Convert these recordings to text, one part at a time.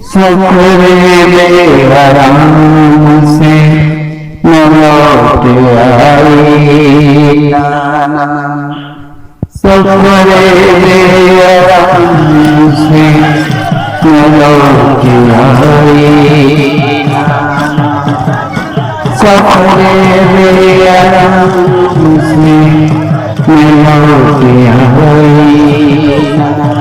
सफरे बेआराम से न लौट आई नाना, सफरे बेआराम से न लौट आई नाना, सफरे बेआराम से न लौट आई नाना।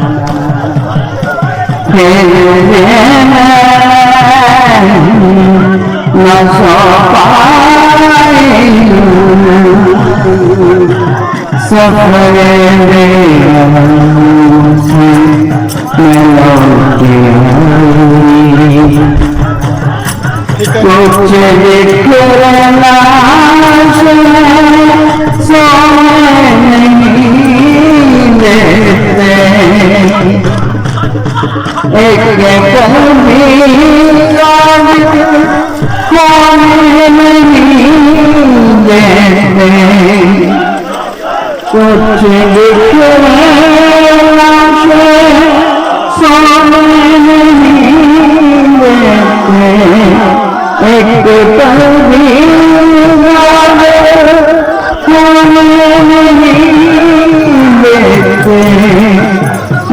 न सो पाए सफरे से न लौट आई, कुछ दिखना सोने नहीं देते, एक पल भी खोने नहीं देते, कुछ दिखना सोने नहीं देते, एक पल भी खोने नहीं देते।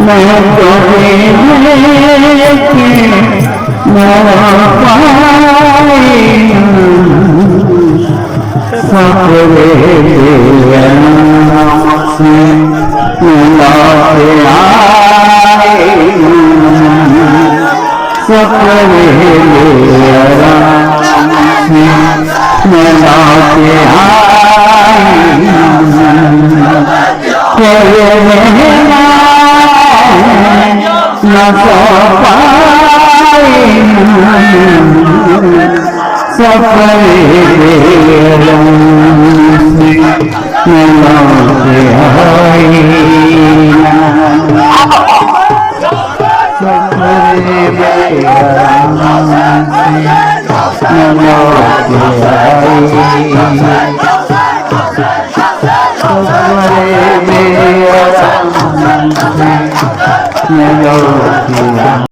मैं तो सफरे बेआराम से न लौट आई, सफरे बेआराम से न लौट आई, न सो पाए सफरे बेआराम से न लौट आई, सफरे बेआराम से न लौट आई, सफरे बेआराम से न लौट आई।